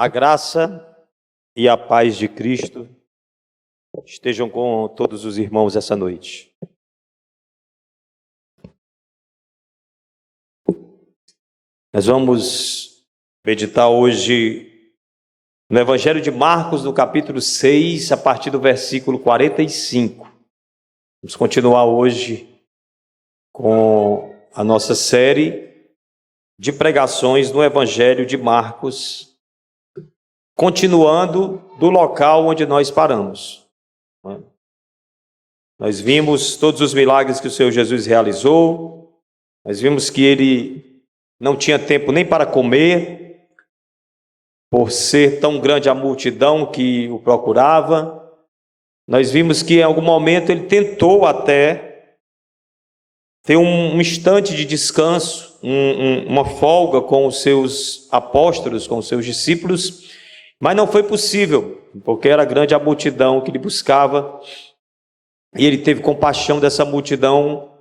A graça e a paz de Cristo estejam com todos os irmãos essa noite. Nós vamos meditar hoje no Evangelho de Marcos, no capítulo 6, a partir do versículo 45. Vamos continuar hoje com a nossa série de pregações no Evangelho de Marcos, continuando do local onde nós paramos. Nós vimos todos os milagres que o Senhor Jesus realizou, nós vimos que ele não tinha tempo nem para comer, por ser tão grande a multidão que o procurava. Nós vimos que em algum momento ele tentou até ter um instante de descanso, uma folga com os seus apóstolos, com os seus discípulos, mas não foi possível, porque era grande a multidão que ele buscava, e ele teve compaixão dessa multidão,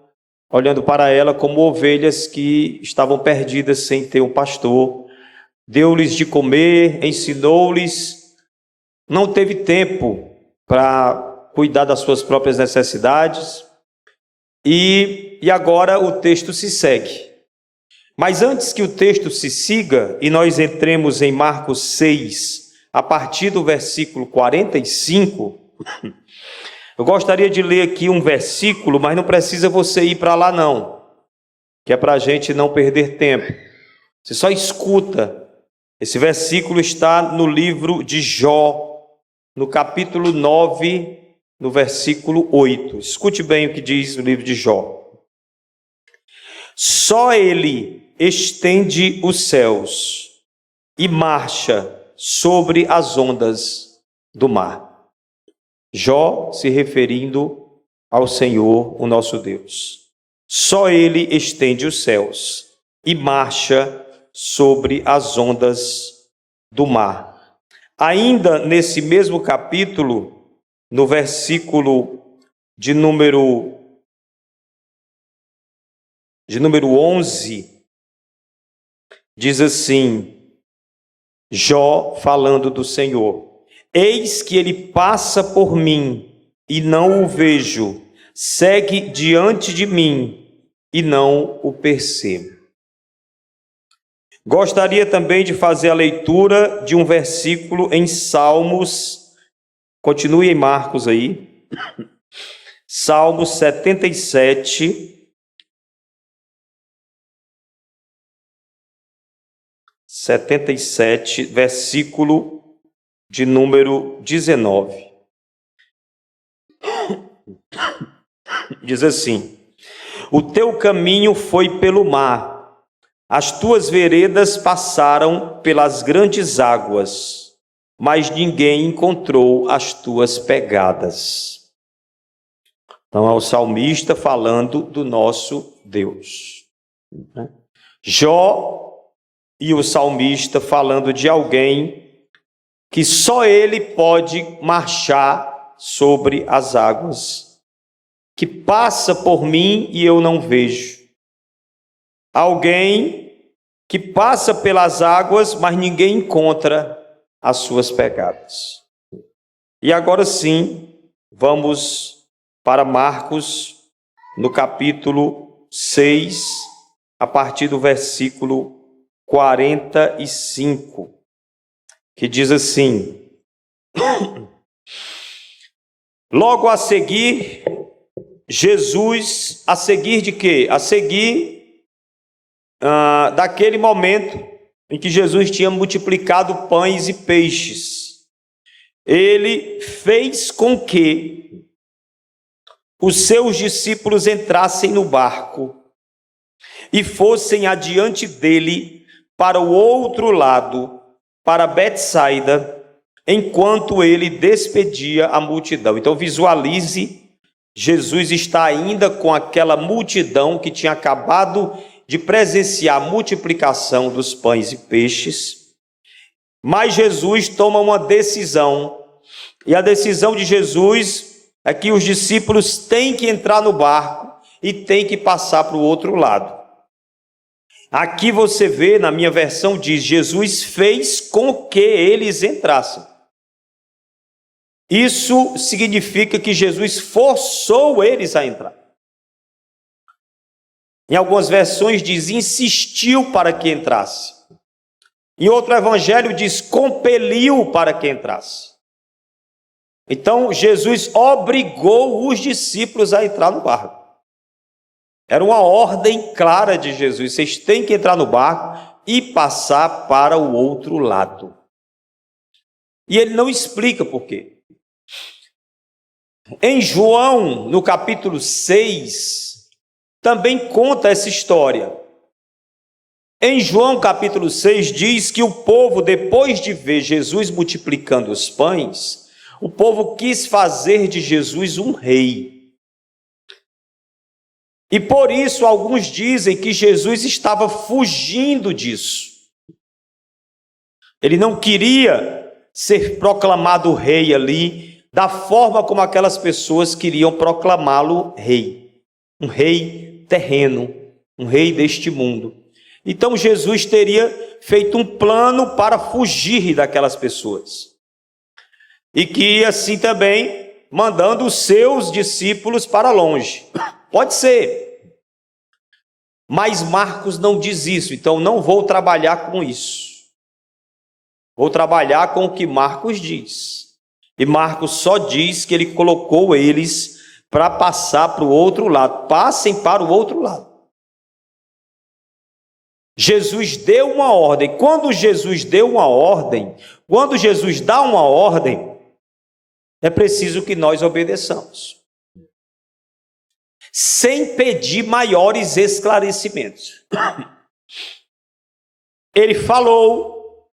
olhando para ela como ovelhas que estavam perdidas sem ter um pastor. Deu-lhes de comer, ensinou-lhes, não teve tempo para cuidar das suas próprias necessidades, e agora o texto se segue. Mas antes que o texto se siga e nós entremos em Marcos 6, a partir do versículo 45, eu gostaria de ler aqui um versículo, mas não precisa você ir para lá não, que é para a gente não perder tempo. Você só escuta. Esse versículo está no livro de Jó, no capítulo 9, no versículo 8. Escute bem o que diz o livro de Jó. Só ele estende os céus e marcha sobre as ondas do mar. Jó se referindo ao Senhor, o nosso Deus. Só ele estende os céus e marcha sobre as ondas do mar. Ainda nesse mesmo capítulo, no versículo de número 11, diz assim, Jó falando do Senhor: eis que ele passa por mim e não o vejo, segue diante de mim e não o percebo. Gostaria também de fazer a leitura de um versículo em Salmos, continue em Marcos aí, Salmos 77, versículo de número 19. Diz assim: o teu caminho foi pelo mar, as tuas veredas passaram pelas grandes águas, mas ninguém encontrou as tuas pegadas. Então é o salmista falando do nosso Deus. Jó e o salmista falando de alguém que só ele pode marchar sobre as águas, que passa por mim e eu não vejo. Alguém que passa pelas águas, mas ninguém encontra as suas pegadas. E agora sim, vamos para Marcos, no capítulo 6, a partir do versículo 45, que diz assim: logo a seguir, Jesus, a seguir de quê? A seguir daquele momento em que Jesus tinha multiplicado pães e peixes, ele fez com que os seus discípulos entrassem no barco e fossem adiante dele para o outro lado, para Betsaida, enquanto ele despedia a multidão. Então visualize, Jesus está ainda com aquela multidão que tinha acabado de presenciar a multiplicação dos pães e peixes, mas Jesus toma uma decisão, e a decisão de Jesus é que os discípulos têm que entrar no barco e têm que passar para o outro lado. Aqui você vê, na minha versão diz, Jesus fez com que eles entrassem. Isso significa que Jesus forçou eles a entrar. Em algumas versões diz, insistiu para que entrasse. Em outro evangelho diz, compeliu para que entrasse. Então, Jesus obrigou os discípulos a entrar no barco. Era uma ordem clara de Jesus, vocês têm que entrar no barco e passar para o outro lado. E ele não explica por quê. Em João, no capítulo 6, também conta essa história. Em João capítulo 6 diz que o povo, depois de ver Jesus multiplicando os pães, o povo quis fazer de Jesus um rei. E por isso alguns dizem que Jesus estava fugindo disso. Ele não queria ser proclamado rei ali, da forma como aquelas pessoas queriam proclamá-lo rei. Um rei terreno, um rei deste mundo. Então Jesus teria feito um plano para fugir daquelas pessoas. E que assim também mandando os seus discípulos para longe. Pode ser. Mas Marcos não diz isso, então não vou trabalhar com isso. Vou trabalhar com o que Marcos diz. E Marcos só diz que ele colocou eles para passar para o outro lado. Passem para o outro lado. Jesus deu uma ordem. Quando Jesus deu uma ordem, quando Jesus dá uma ordem, é preciso que nós obedeçamos, sem pedir maiores esclarecimentos. Ele falou,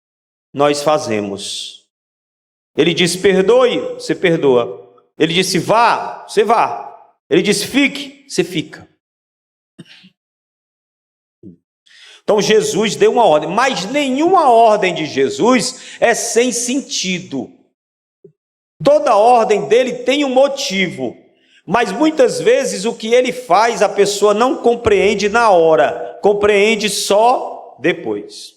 nós fazemos. Ele disse perdoe, você perdoa. Ele disse vá, você vá. Ele disse fique, você fica. Então Jesus deu uma ordem, mas nenhuma ordem de Jesus é sem sentido. Toda ordem dele tem um motivo, mas muitas vezes o que ele faz a pessoa não compreende na hora, compreende só depois.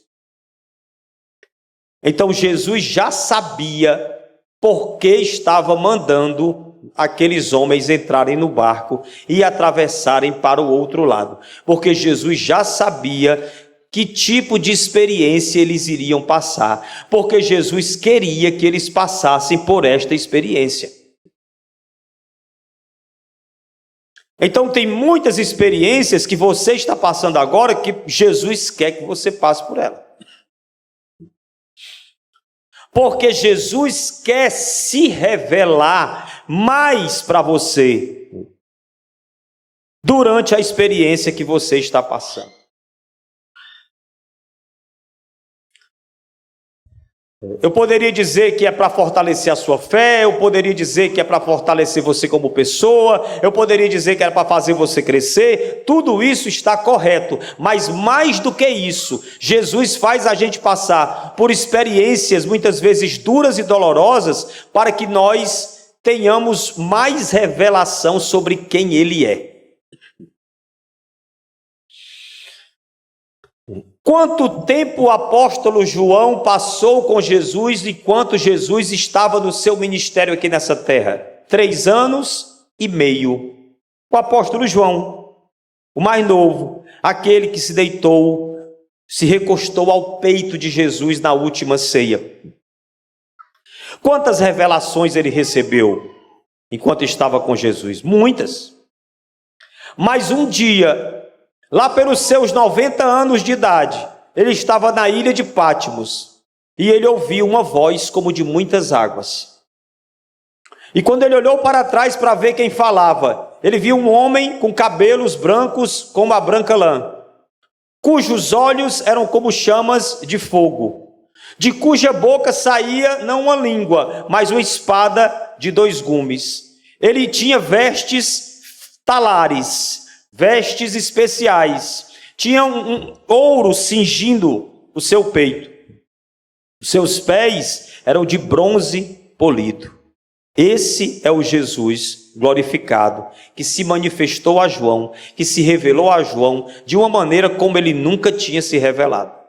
Então Jesus já sabia por que estava mandando aqueles homens entrarem no barco e atravessarem para o outro lado, porque Jesus já sabia que tipo de experiência eles iriam passar, porque Jesus queria que eles passassem por esta experiência. Então tem muitas experiências que você está passando agora que Jesus quer que você passe por ela. Porque Jesus quer se revelar mais para você durante a experiência que você está passando. Eu poderia dizer que é para fortalecer a sua fé, eu poderia dizer que é para fortalecer você como pessoa, eu poderia dizer que era para fazer você crescer, tudo isso está correto, mas mais do que isso, Jesus faz a gente passar por experiências muitas vezes duras e dolorosas, para que nós tenhamos mais revelação sobre quem Ele é. Quanto tempo o apóstolo João passou com Jesus enquanto Jesus estava no seu ministério aqui nessa terra? 3 anos e meio. O apóstolo João, o mais novo, aquele que se deitou, se recostou ao peito de Jesus na última ceia. Quantas revelações ele recebeu enquanto estava com Jesus? Muitas. Mas um dia, lá pelos seus 90 anos de idade, ele estava na ilha de Pátimos e ele ouviu uma voz como de muitas águas. E quando ele olhou para trás para ver quem falava, ele viu um homem com cabelos brancos como a branca lã, cujos olhos eram como chamas de fogo, de cuja boca saía não uma língua, mas uma espada de 2 gumes. Ele tinha vestes talares, vestes especiais, tinha um ouro cingindo o seu peito. Os seus pés eram de bronze polido. Esse é o Jesus glorificado, que se manifestou a João, que se revelou a João de uma maneira como ele nunca tinha se revelado.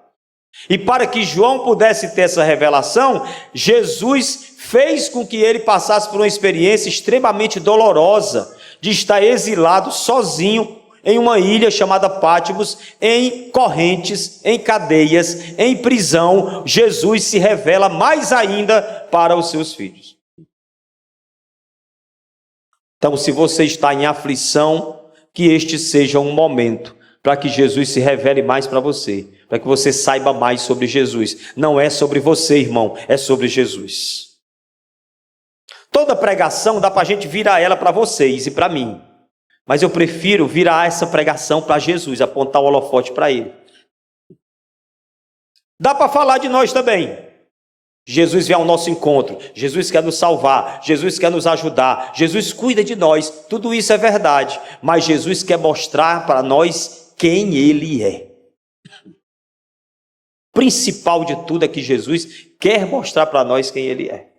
E para que João pudesse ter essa revelação, Jesus fez com que ele passasse por uma experiência extremamente dolorosa, de estar exilado sozinho em uma ilha chamada Pátmos, em correntes, em cadeias, em prisão. Jesus se revela mais ainda para os seus filhos. Então, se você está em aflição, que este seja um momento para que Jesus se revele mais para você, para que você saiba mais sobre Jesus. Não é sobre você, irmão, é sobre Jesus. Toda pregação dá para a gente virar ela para vocês e para mim, mas eu prefiro virar essa pregação para Jesus, apontar o holofote para Ele. Dá para falar de nós também. Jesus vem ao nosso encontro, Jesus quer nos salvar, Jesus quer nos ajudar, Jesus cuida de nós, tudo isso é verdade, mas Jesus quer mostrar para nós quem Ele é. O principal de tudo é que Jesus quer mostrar para nós quem Ele é.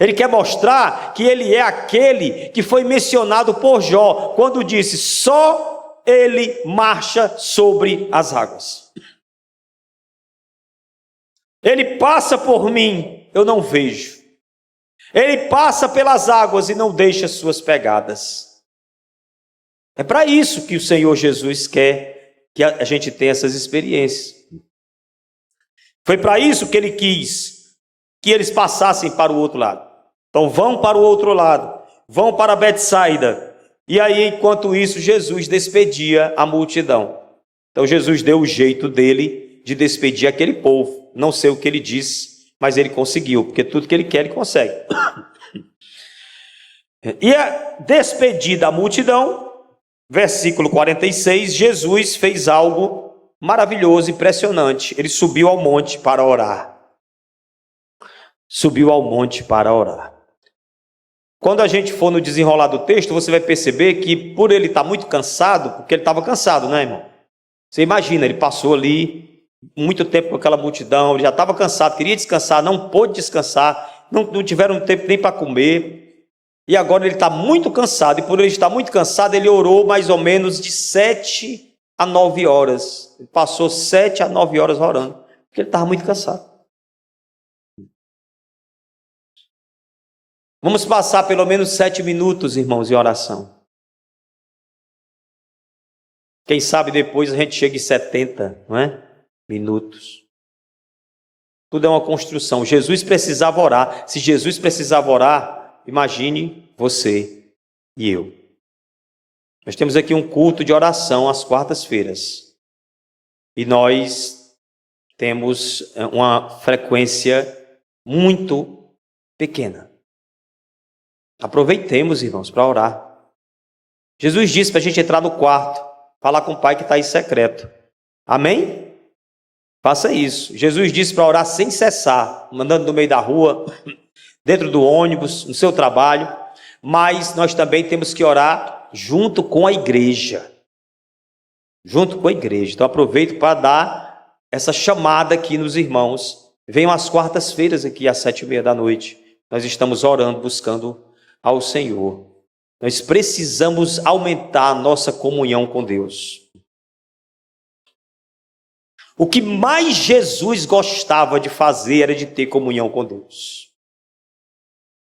Ele quer mostrar que Ele é aquele que foi mencionado por Jó, quando disse, só Ele marcha sobre as águas. Ele passa por mim, eu não vejo. Ele passa pelas águas e não deixa suas pegadas. É para isso que o Senhor Jesus quer que a gente tenha essas experiências. Foi para isso que Ele quis que eles passassem para o outro lado. Então vão para o outro lado, vão para Betsaida. E aí, enquanto isso, Jesus despedia a multidão. Então Jesus deu o jeito dele de despedir aquele povo. Não sei o que ele disse, mas ele conseguiu, porque tudo que ele quer, ele consegue. E a despedida a multidão, versículo 46, Jesus fez algo maravilhoso, impressionante. Ele subiu ao monte para orar. Subiu ao monte para orar. Quando a gente for no desenrolar do texto, você vai perceber que por ele estar muito cansado, porque ele estava cansado, né, irmão? Você imagina, ele passou ali muito tempo com aquela multidão, ele já estava cansado, queria descansar, não pôde descansar, não tiveram tempo nem para comer, e agora ele está muito cansado, e por ele estar muito cansado, ele orou mais ou menos de 7 a 9 horas, ele passou 7 a 9 horas orando, porque ele estava muito cansado. Vamos passar pelo menos 7 minutos, irmãos, em oração. Quem sabe depois a gente chega em 70, não é? Minutos. Tudo é uma construção. Jesus precisava orar. Se Jesus precisava orar, imagine você e eu. Nós temos aqui um culto de oração às quartas-feiras. E nós temos uma frequência muito pequena. Aproveitemos, irmãos, para orar. Jesus disse para a gente entrar no quarto, falar com o Pai que está em secreto. Amém? Faça isso. Jesus disse para orar sem cessar, andando no meio da rua, dentro do ônibus, no seu trabalho, mas nós também temos que orar junto com a igreja. Junto com a igreja. Então aproveito para dar essa chamada aqui nos irmãos. Venham às quartas-feiras aqui às 7h30 da noite. Nós estamos orando, buscando ao Senhor. Nós precisamos aumentar a nossa comunhão com Deus. O que mais Jesus gostava de fazer era de ter comunhão com Deus.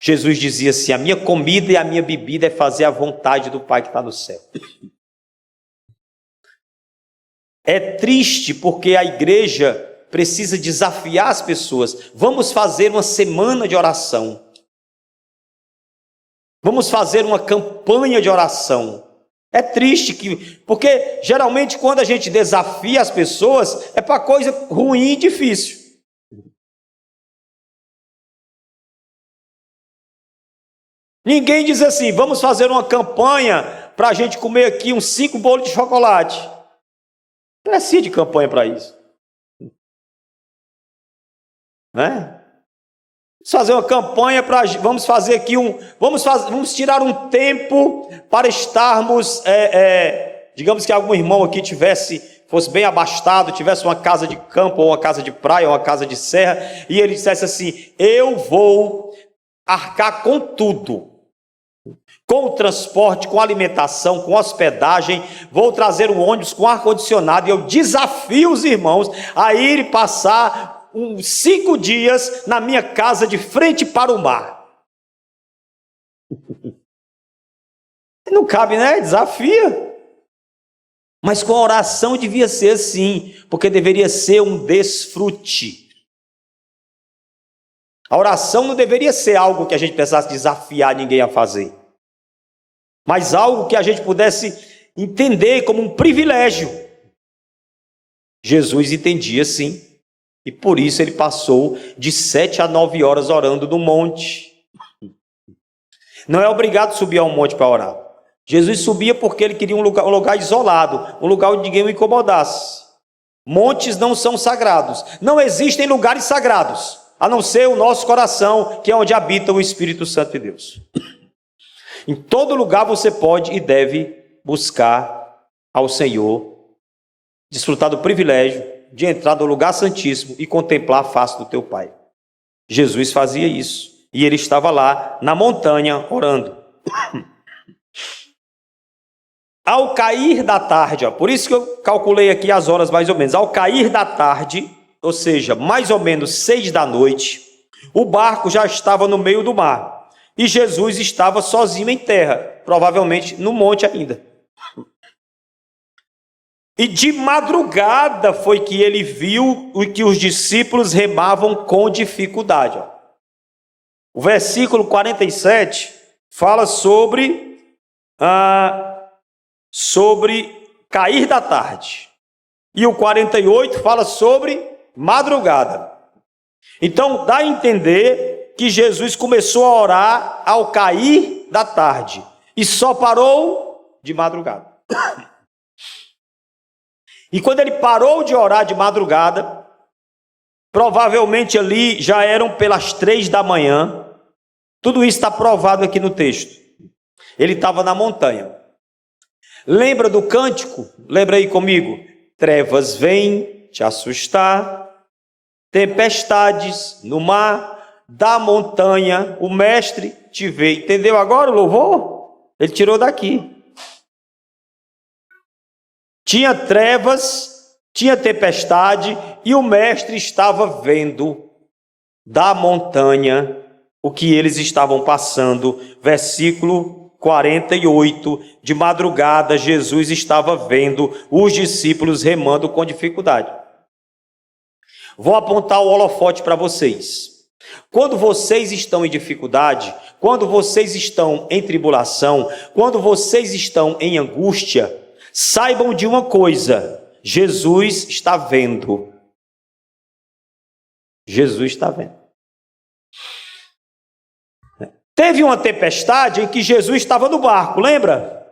Jesus dizia assim, a minha comida e a minha bebida é fazer a vontade do Pai que está no céu. É triste porque a igreja precisa desafiar as pessoas. Vamos fazer uma semana de oração. Vamos fazer uma campanha de oração. É triste, porque geralmente quando a gente desafia as pessoas, é para coisa ruim e difícil. Ninguém diz assim, vamos fazer uma campanha para a gente comer aqui uns 5 bolos de chocolate. Não precisa de campanha para isso. Né? Vamos fazer uma campanha para, vamos fazer aqui vamos tirar um tempo para estarmos, digamos que algum irmão aqui fosse bem abastado, tivesse uma casa de campo, ou uma casa de praia, ou uma casa de serra, e ele dissesse assim, eu vou arcar com tudo. Com o transporte, com a alimentação, com hospedagem, vou trazer um ônibus com ar-condicionado e eu desafio os irmãos a ir passar 5 dias na minha casa de frente para o mar. Não cabe, né? Desafia. Mas com a oração devia ser assim, porque deveria ser um desfrute. A oração não deveria ser algo que a gente precisasse desafiar ninguém a fazer, mas algo que a gente pudesse entender como um privilégio. Jesus entendia sim, e por isso ele passou de 7 a 9 horas orando no monte. Não é obrigado a subir ao monte para orar. Jesus subia porque ele queria um lugar isolado, um lugar onde ninguém o incomodasse. Montes não são sagrados, não existem lugares sagrados, a não ser o nosso coração, que é onde habita o Espírito Santo de Deus. Em todo lugar você pode e deve buscar ao Senhor, desfrutar do privilégio de entrar no lugar santíssimo e contemplar a face do teu Pai. Jesus fazia isso, e ele estava lá na montanha orando. Ao cair da tarde, por isso que eu calculei aqui as horas mais ou menos, ao cair da tarde, ou seja, mais ou menos 6 da noite, o barco já estava no meio do mar, e Jesus estava sozinho em terra, provavelmente no monte ainda. E de madrugada foi que ele viu que os discípulos remavam com dificuldade. O versículo 47 fala sobre cair da tarde. E o 48 fala sobre madrugada. Então dá a entender que Jesus começou a orar ao cair da tarde e só parou de madrugada. E quando ele parou de orar de madrugada, provavelmente ali já eram pelas 3 da manhã. Tudo isso está provado aqui no texto. Ele estava na montanha. Lembra do cântico? Lembra aí comigo? Trevas vêm te assustar, tempestades no mar, da montanha o mestre te vê. Entendeu agora o louvor? Ele tirou daqui. Tinha trevas, tinha tempestade, e o mestre estava vendo da montanha o que eles estavam passando. Versículo 48, de madrugada Jesus estava vendo os discípulos remando com dificuldade. Vou apontar o holofote para vocês. Quando vocês estão em dificuldade, quando vocês estão em tribulação, quando vocês estão em angústia, saibam de uma coisa: Jesus está vendo. Jesus está vendo. Teve uma tempestade em que Jesus estava no barco, lembra?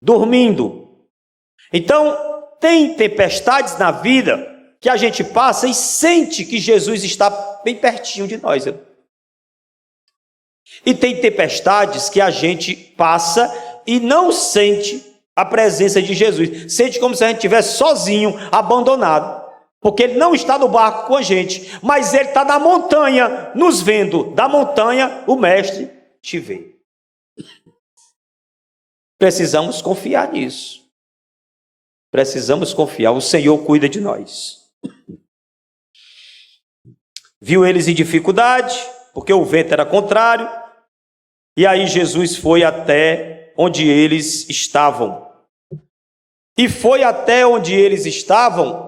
Dormindo. Então, tem tempestades na vida que a gente passa e sente que Jesus está bem pertinho de nós. E tem tempestades que a gente passa e não sente a presença de Jesus. Sente como se a gente estivesse sozinho, abandonado. Porque ele não está no barco com a gente, mas ele está na montanha, nos vendo. Da montanha, o mestre te vê. Precisamos confiar nisso. Precisamos confiar. O Senhor cuida de nós. Viu eles em dificuldade, porque o vento era contrário. E aí Jesus foi até onde eles estavam. E foi até onde eles estavam,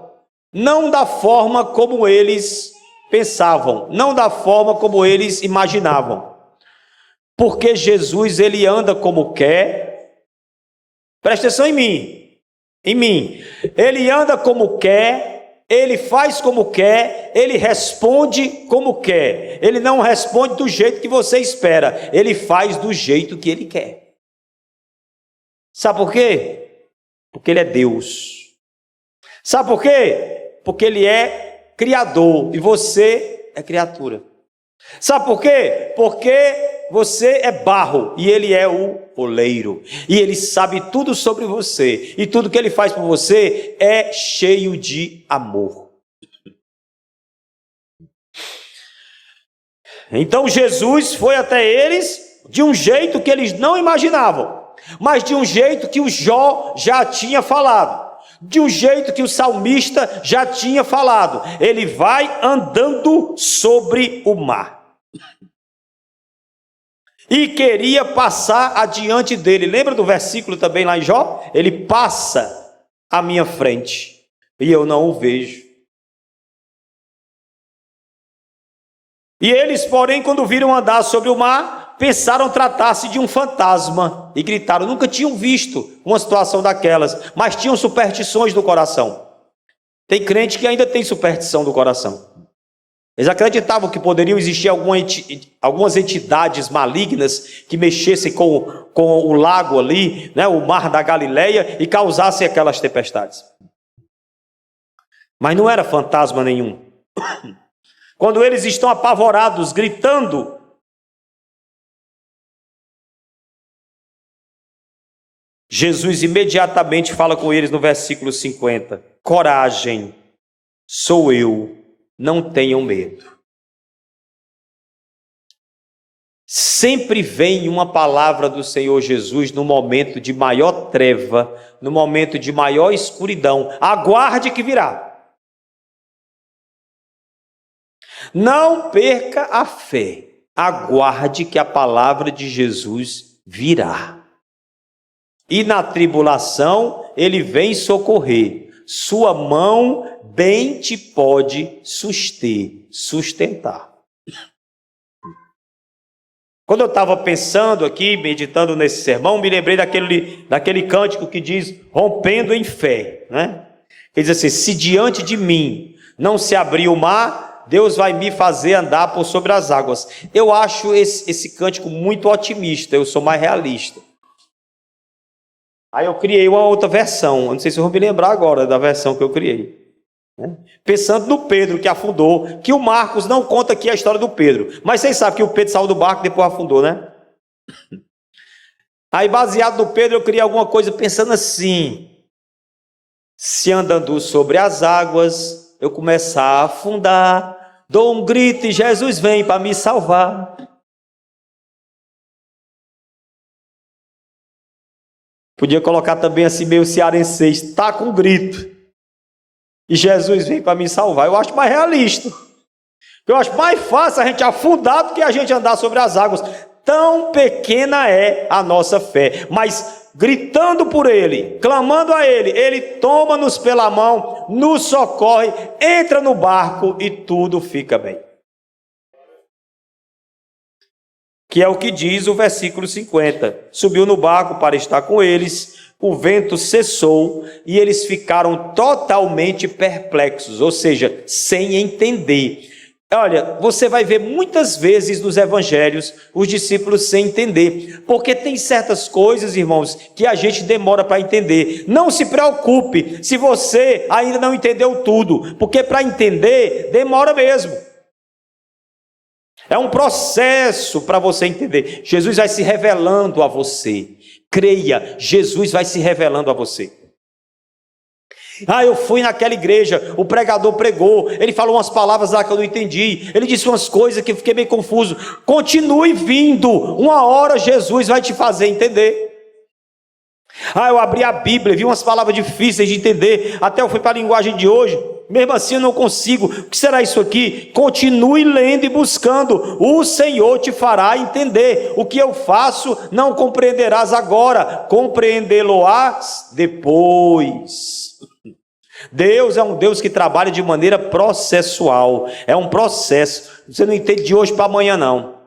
não da forma como eles pensavam, não da forma como eles imaginavam. Porque Jesus, ele anda como quer. Presta atenção em mim. Ele anda como quer, ele faz como quer, ele responde como quer. Ele não responde do jeito que você espera, ele faz do jeito que ele quer. Sabe por quê? Porque ele é Deus. Sabe por quê? Porque ele é criador e você é criatura. Sabe por quê? Porque você é barro e ele é o oleiro. E ele sabe tudo sobre você. E tudo que ele faz por você é cheio de amor. Então Jesus foi até eles de um jeito que eles não imaginavam, mas de um jeito que o Jó já tinha falado, de um jeito que o salmista já tinha falado. Ele vai andando sobre o mar e queria passar adiante dele. Lembra do versículo também lá em Jó? Ele passa à minha frente e eu não o vejo. E eles, porém, quando viram andar sobre o mar, pensaram tratar-se de um fantasma e gritaram. Nunca tinham visto uma situação daquelas, mas tinham superstições do coração. Tem crente que ainda tem superstição do coração. Eles acreditavam que poderiam existir algumas entidades malignas que mexessem com o lago ali, né, o mar da Galileia, e causassem aquelas tempestades. Mas não era fantasma nenhum. Quando eles estão apavorados, gritando, Jesus imediatamente fala com eles no versículo 50. Coragem, sou eu, não tenham medo. Sempre vem uma palavra do Senhor Jesus no momento de maior treva, no momento de maior escuridão. Aguarde que virá. Não perca a fé, aguarde que a palavra de Jesus virá. E na tribulação ele vem socorrer, sua mão bem te pode sustentar. Quando eu estava pensando aqui, meditando nesse sermão, me lembrei daquele cântico que diz, rompendo em fé, né? Que diz assim, se diante de mim não se abrir o mar, Deus vai me fazer andar por sobre as águas. Eu acho esse cântico muito otimista, eu sou mais realista. Aí eu criei uma outra versão, eu não sei se eu vou me lembrar agora da versão que eu criei. Pensando no Pedro que afundou, que o Marcos não conta aqui a história do Pedro, mas vocês sabem que o Pedro saiu do barco e depois afundou, né? Aí baseado no Pedro eu criei alguma coisa pensando assim, se andando sobre as águas, eu começar a afundar, dou um grito e Jesus vem para me salvar. Podia colocar também assim meio cearense, está com um grito e Jesus vem para me salvar. Eu acho mais realista. Eu acho mais fácil a gente afundar do que a gente andar sobre as águas. Tão pequena é a nossa fé, mas gritando por Ele, clamando a Ele, Ele toma-nos pela mão, nos socorre, entra no barco e tudo fica bem. Que é o que diz o versículo 50. Subiu no barco para estar com eles, o vento cessou e eles ficaram totalmente perplexos, ou seja, sem entender. Olha, você vai ver muitas vezes nos evangelhos os discípulos sem entender, porque tem certas coisas, irmãos, que a gente demora para entender. Não se preocupe se você ainda não entendeu tudo, porque para entender demora mesmo. É um processo para você entender. Jesus vai se revelando a você. Creia, Jesus vai se revelando a você. Eu fui naquela igreja, o pregador pregou, ele falou umas palavras lá que eu não entendi, ele disse umas coisas que eu fiquei meio confuso. Continue vindo, uma hora Jesus vai te fazer entender. Eu abri a Bíblia, vi umas palavras difíceis de entender, até eu fui para a linguagem de hoje, mesmo assim eu não consigo. O que será isso aqui? Continue lendo e buscando, o Senhor te fará entender. O que eu faço não compreenderás agora, compreendê-lo-ás depois. Deus é um Deus que trabalha de maneira processual, é um processo, você não entende de hoje para amanhã não.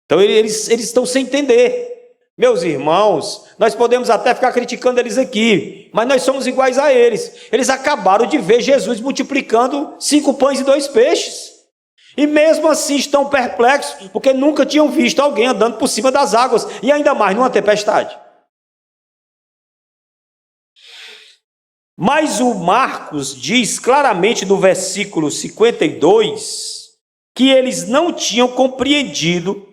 Então eles estão sem entender. Meus irmãos, nós podemos até ficar criticando eles aqui, mas nós somos iguais a eles. Eles acabaram de ver Jesus multiplicando 5 pães e 2 peixes, e mesmo assim estão perplexos, porque nunca tinham visto alguém andando por cima das águas, e ainda mais numa tempestade. Mas o Marcos diz claramente no versículo 52 que eles não tinham compreendido,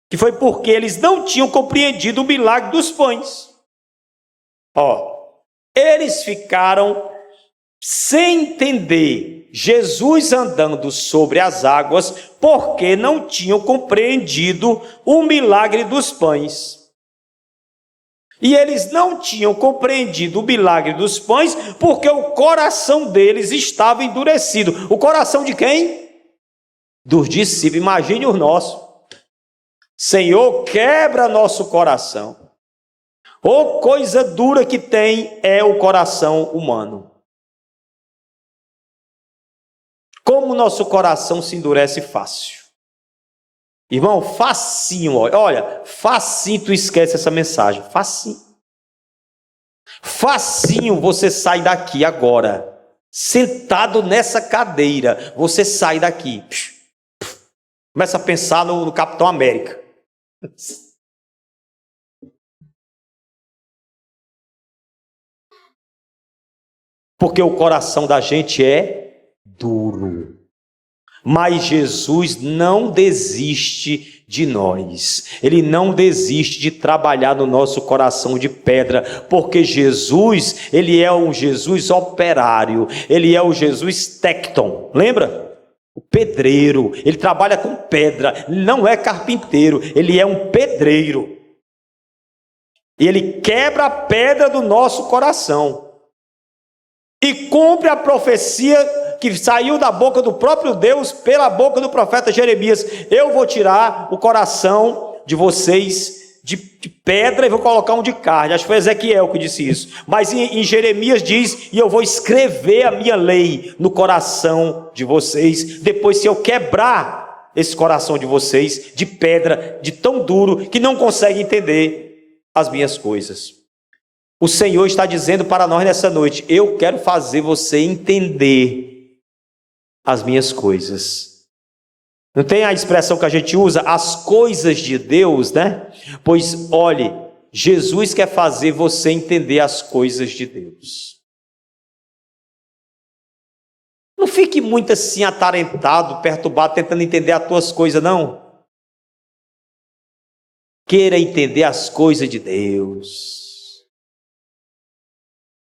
que foi porque eles não tinham compreendido o milagre dos pães. Eles ficaram sem entender, Jesus andando sobre as águas, porque não tinham compreendido o milagre dos pães. E eles não tinham compreendido o milagre dos pães, porque o coração deles estava endurecido. O coração de quem? Dos discípulos. Imagine o nosso. Senhor, quebra nosso coração. Ô coisa dura que tem é o coração humano. Como o nosso coração se endurece fácil. Irmão, facinho, olha, facinho tu esquece essa mensagem, facinho. Facinho você sai daqui agora, sentado nessa cadeira, você sai daqui. Começa a pensar no Capitão América. Porque o coração da gente é duro. Mas Jesus não desiste de nós. Ele não desiste de trabalhar no nosso coração de pedra, porque Jesus, ele é um Jesus operário, ele é o Jesus tecton. Lembra? O pedreiro, ele trabalha com pedra, ele não é carpinteiro, ele é um pedreiro. E ele quebra a pedra do nosso coração. E cumpre a profecia que saiu da boca do próprio Deus, pela boca do profeta Jeremias: eu vou tirar o coração de vocês de pedra e vou colocar um de carne. Acho que foi Ezequiel que disse isso. Mas em Jeremias diz: e eu vou escrever a minha lei no coração de vocês, depois se eu quebrar esse coração de vocês, de pedra, de tão duro, que não consegue entender as minhas coisas. O Senhor está dizendo para nós nessa noite: eu quero fazer você entender as minhas coisas. Não tem a expressão que a gente usa, as coisas de Deus, né? Pois olhe, Jesus quer fazer você entender as coisas de Deus. Não fique muito assim atarentado, perturbado, tentando entender as tuas coisas, não. Queira entender as coisas de Deus.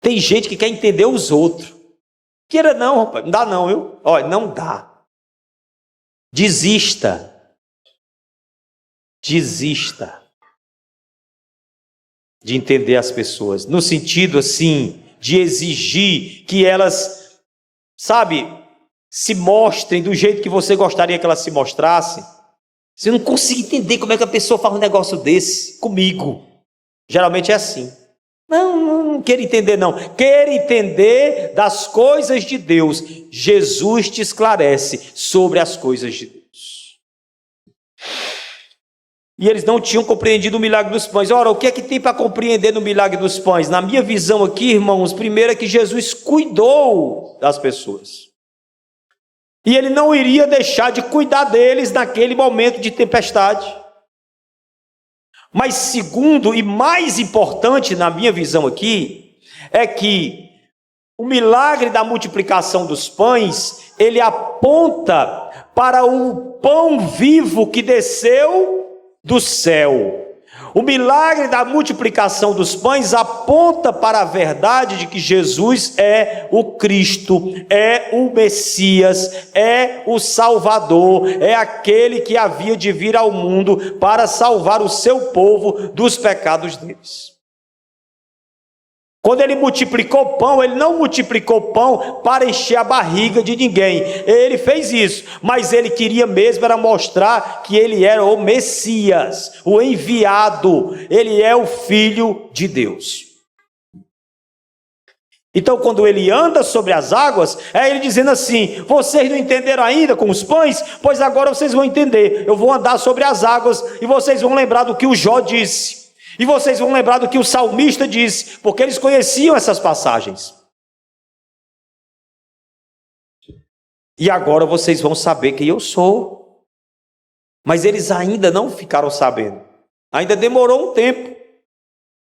Tem gente que quer entender os outros. Queira não, rapaz, não dá não, viu? Olha, não dá. Desista. Desista de entender as pessoas, no sentido assim, de exigir que elas, sabe, se mostrem do jeito que você gostaria que elas se mostrassem. Você não consegue entender como é que a pessoa faz um negócio desse comigo. Geralmente é assim. Não quero entender não. Quero entender das coisas de Deus. Jesus te esclarece sobre as coisas de Deus. E eles não tinham compreendido o milagre dos pães. Ora, o que é que tem para compreender no milagre dos pães? Na minha visão aqui, irmãos, primeiro é que Jesus cuidou das pessoas. E ele não iria deixar de cuidar deles naquele momento de tempestade. Mas segundo e mais importante na minha visão aqui, é que o milagre da multiplicação dos pães, ele aponta para o pão vivo que desceu do céu. O milagre da multiplicação dos pães aponta para a verdade de que Jesus é o Cristo, é o Messias, é o Salvador, é aquele que havia de vir ao mundo para salvar o seu povo dos pecados deles. Quando ele multiplicou pão, ele não multiplicou pão para encher a barriga de ninguém. Ele fez isso, mas ele queria mesmo era mostrar que ele era o Messias, o enviado. Ele é o Filho de Deus. Então, quando ele anda sobre as águas, é ele dizendo assim: vocês não entenderam ainda com os pães? Pois agora vocês vão entender. Eu vou andar sobre as águas e vocês vão lembrar do que o Jó disse. E vocês vão lembrar do que o salmista disse, porque eles conheciam essas passagens. E agora vocês vão saber quem eu sou. Mas eles ainda não ficaram sabendo. Ainda demorou um tempo.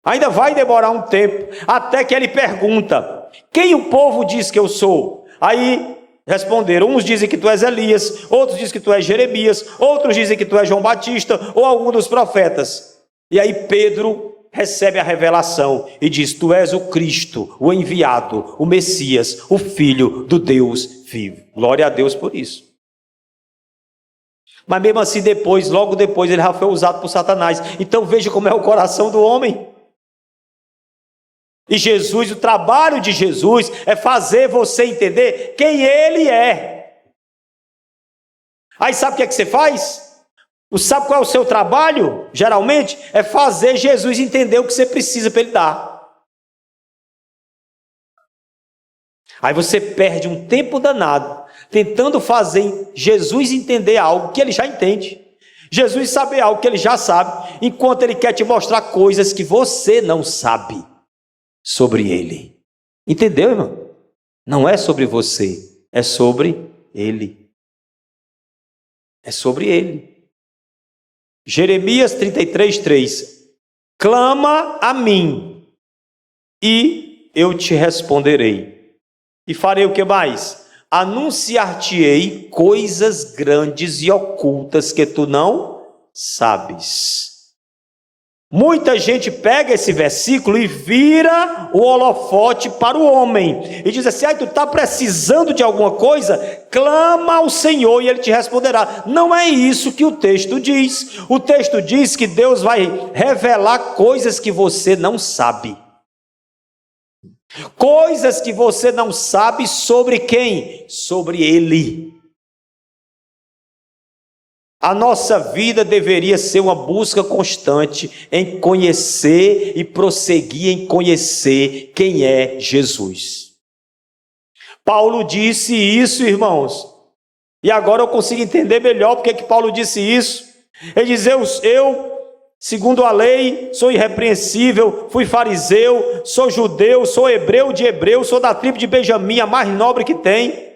Ainda vai demorar um tempo. Até que ele pergunta: quem o povo diz que eu sou? Aí responderam: uns dizem que tu és Elias, outros dizem que tu és Jeremias, outros dizem que tu és João Batista ou algum dos profetas. E aí Pedro recebe a revelação e diz: tu és o Cristo, o enviado, o Messias, o Filho do Deus vivo. Glória a Deus por isso. Mas mesmo assim logo depois, ele já foi usado por Satanás. Então veja como é o coração do homem. E Jesus, o trabalho de Jesus é fazer você entender quem ele é. Aí sabe o que é que você faz? Sabe qual é o seu trabalho? Geralmente é fazer Jesus entender o que você precisa para ele dar. Aí você perde um tempo danado tentando fazer Jesus entender algo que ele já entende. Jesus saber algo que ele já sabe, enquanto ele quer te mostrar coisas que você não sabe sobre ele. Entendeu, irmão? Não é sobre você, é sobre ele. É sobre ele. Jeremias 33:3. Clama a mim e eu te responderei. E farei o que mais? Anunciar-te-ei coisas grandes e ocultas que tu não sabes. Muita gente pega esse versículo e vira o holofote para o homem. E diz assim, tu está precisando de alguma coisa? Clama ao Senhor e Ele te responderá. Não é isso que o texto diz. O texto diz que Deus vai revelar coisas que você não sabe. Coisas que você não sabe sobre quem? Sobre Ele. A nossa vida deveria ser uma busca constante em conhecer e prosseguir em conhecer quem é Jesus. Paulo disse isso, irmãos, e agora eu consigo entender melhor porque que Paulo disse isso. Ele diz, eu, segundo a lei, sou irrepreensível, fui fariseu, sou judeu, sou hebreu de hebreu, sou da tribo de Benjamim, a mais nobre que tem.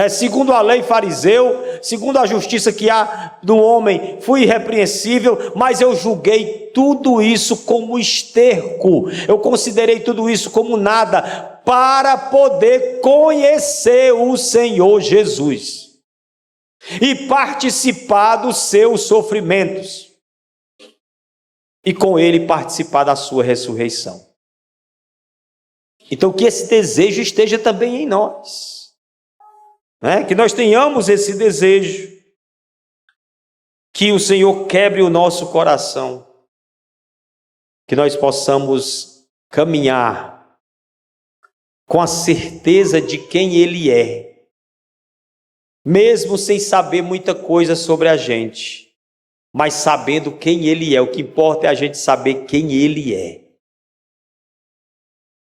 Segundo a lei fariseu, segundo a justiça que há no homem, fui irrepreensível, mas eu julguei tudo isso como esterco, eu considerei tudo isso como nada, para poder conhecer o Senhor Jesus e participar dos seus sofrimentos e com Ele participar da sua ressurreição. Então que esse desejo esteja também em nós. Que nós tenhamos esse desejo, que o Senhor quebre o nosso coração, que nós possamos caminhar com a certeza de quem Ele é, mesmo sem saber muita coisa sobre a gente, mas sabendo quem Ele é. O que importa é a gente saber quem Ele é.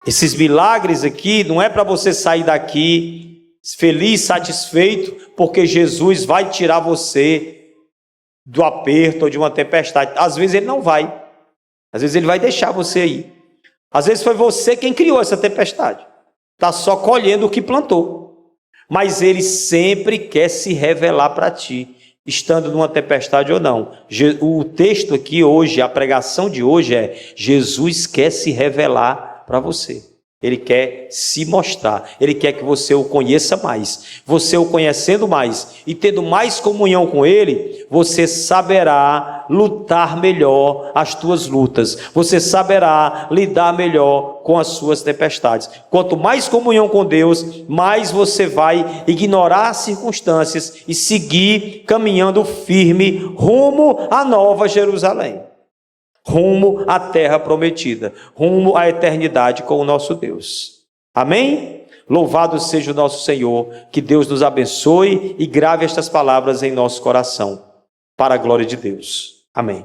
Esses milagres aqui não é para você sair daqui feliz, satisfeito, porque Jesus vai tirar você do aperto ou de uma tempestade. Às vezes Ele não vai. Às vezes Ele vai deixar você aí. Às vezes foi você quem criou essa tempestade. Está só colhendo o que plantou. Mas Ele sempre quer se revelar para ti, estando numa tempestade ou não. O texto aqui hoje, a pregação de hoje é: Jesus quer se revelar para você. Ele quer se mostrar, Ele quer que você o conheça mais. Você o conhecendo mais e tendo mais comunhão com Ele, você saberá lutar melhor as tuas lutas. Você saberá lidar melhor com as suas tempestades. Quanto mais comunhão com Deus, mais você vai ignorar as circunstâncias e seguir caminhando firme rumo à Nova Jerusalém. Rumo à terra prometida, rumo à eternidade com o nosso Deus. Amém? Louvado seja o nosso Senhor, que Deus nos abençoe e grave estas palavras em nosso coração, para a glória de Deus. Amém.